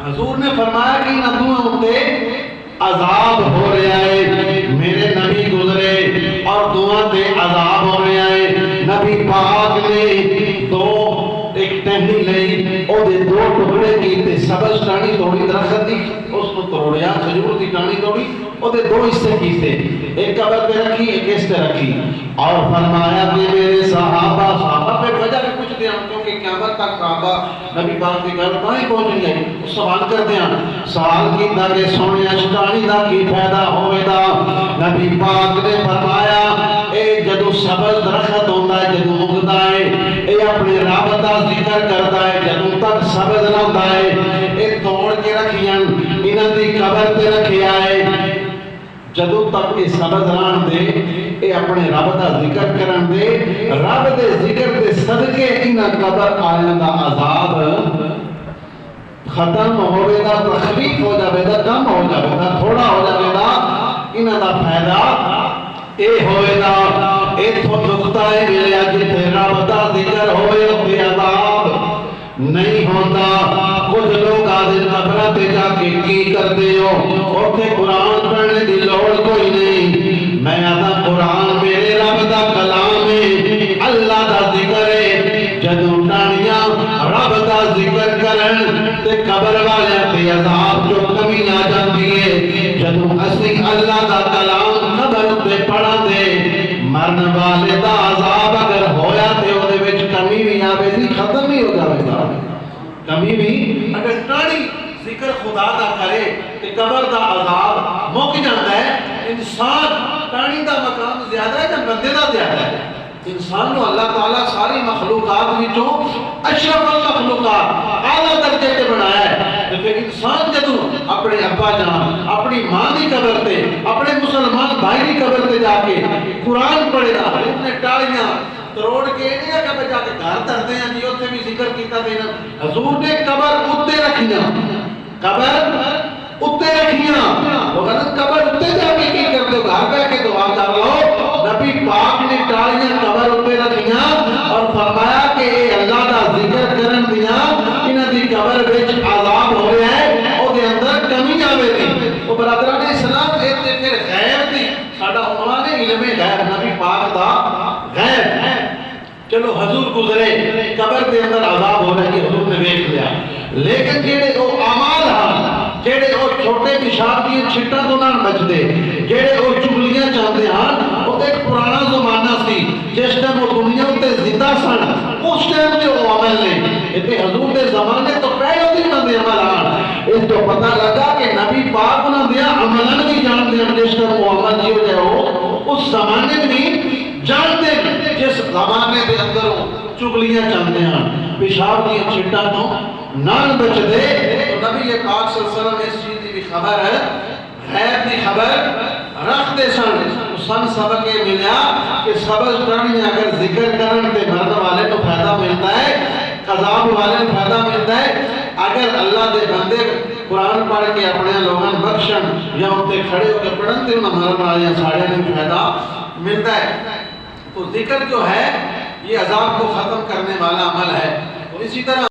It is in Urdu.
حضور نے فرمایا کہ نبیوں ہوتے عذاب ہو رہا ہے، میرے نبی گزرے اور دعا تے عذاب ہو رہا ہے۔ نبی پاک نے ایک ٹہنی لئی او دے دو ٹکڑے کیتے، سبز ٹانی توڑی درخت دی اس کو توڑیا، کھجور دی ٹانی توڑی او دے دو حصے کیتے، ایک قبر پہ رکھی ایک اس پہ رکھی، اور فرمایا کہ میرے صحابہ پہ وجہ بھی کچھ دیا کیونکہ قیامت تک صحابہ نبی پاک کی گھر پانی پہنچ گئی، اس سوال کر دیا سوال کیتا کہ سونے اشتانی دا کی فائدہ ہوئے دا؟ نبی پاک نے فرمایا اے جدو سبز درخت ہوتا ہے، جدو اگتا ہے، اے اپنے رب دا ذکر کرتا ہے، جدو تک سبز نہ ہوتا ہے اے توڑ کے رکھیاں انہاں دی قبر تے رکھیا ہے، جدو تک یہ سبز ران دے اے اپنے رب دا ذکر کرن دے، رب دے ذکر دے صدقے انہاں قبر آیاں دا عذاب ختم ہوئے دا، تخفیف ہو جاوے دا، کم ہو جاوے دا، تھوڑا ہو جاوے دا، انہاں دا فائدہ اے ہوئے دا۔ اے تو نقطہ ہے میرے آج تیرا بتا ذکر ہوئے اپنے عذاب نہیں ہوتا۔ کچھ لوگ آدھے قبرہ پہ جا کے کی کر دے ہو اوٹھے قرآن پڑھنے دی لوڑ کوئی نہیں، میں آدھا قرآن میرے رب دا کلام ہے، اللہ دا ذکر ہے، جدو ٹانیاں رب دا ذکر کرن تے قبر والے تے عذاب جو کمی آ جاتی ہے، جدو اسی اللہ دا کلام قبر تے پڑھا دے مرن والے دا عذاب اگر ہویا تے او دے وچ کمی بھی آوے سی ختم ہی ہو جاوے گا، کمی بھی اگر ٹانی ذکر خدا دا کرے تے قبر دا عذاب مک جاتا ہے۔ انسان ٹانی دا مقام زیادہ ہے یا بندے دا زیادہ ہے؟ انسان کو اللہ تعالیٰ ساری مخلوقات وچوں اشرف المخلوقات اعلیٰ درجے تے بنایا ہے، لیکن انسان جدو اپنے ابا جان اپنی ماں دی قبر تے اپنے مسلمان بھائی دی قبر تے جا کے قرآن پڑھے گا، انہیں ٹالیاں تروڑ کے نہیں ہے کہ جا کے گھر دردے ہیں جی اتنے بھی ذکر کیتا دینا۔ حضور نے قبر اتے رکھیاں، قبر اتے رکھیاں، وگر قبر اتے جا کے کی کر دو گھر پہ کے دعا کر لو۔ نبی پاک نے ٹالیاں قبر اتے رکھیاں اور فرمایا کہ اے اللہ دا ذکر کرن دیاں انہاں دی قبر وچ عذاب ہو رہا ہے، او دے اندر کمی آوے دی۔ وہ برادران اسلام اے تے پھر غیب دی ساڈا عنوان ہے علم غیب، نبی پاک دا غیب ہے۔ چلو حضور گزرے قبر دے اندر عذاب ہو رہا ہے کہ حضور نے دیکھ لیا، لیکن جیڑے او اعمال ہاں جیڑے او چھوٹے پیشاب دی چھٹاں تو نہ بچ دے، جیڑے او چگلیاں چاہتے ہیں، وہ ایک پرانا زمانہ سی جس ٹائم وہ دنیا تے زندہ سن، اس ٹائم تے وہ عمل نہیں، تے حضور دے زمانے تو پہلے دن نہ دے عمل آن، اس تو پتہ لگا کہ نبی پاک نہ دیا عملن بھی جانتے ہیں، جس ٹائم وہ عمل جیو جائے ہو اس زمانے بھی جانتے ہیں، جس زمانے دے اندر چگلیاں چاہتے ہیں، پیشاب دی چھٹاں تو نان بچ دے۔ تو نبی پاک صلی اللہ علیہ وسلم اس چیز کی خبر ہے، غیب کی خبر رکھ دے سن سبق یہ ملیا کہ سبز ٹانی اگر ذکر کرن تے مرد والے کو فائدہ ملتا ہے، عذاب والے کو فائدہ ملتا ہے، اگر اللہ دے بندے قرآن پڑھ کے اپنے لوگاں بخشن یا ان تے کھڑے ہو کے پڑھن تے انہاں مرد والے ساڑھے نے فائدہ ملتا ہے۔ تو ذکر جو ہے یہ عذاب کو ختم کرنے والا عمل ہے، تو اسی طرح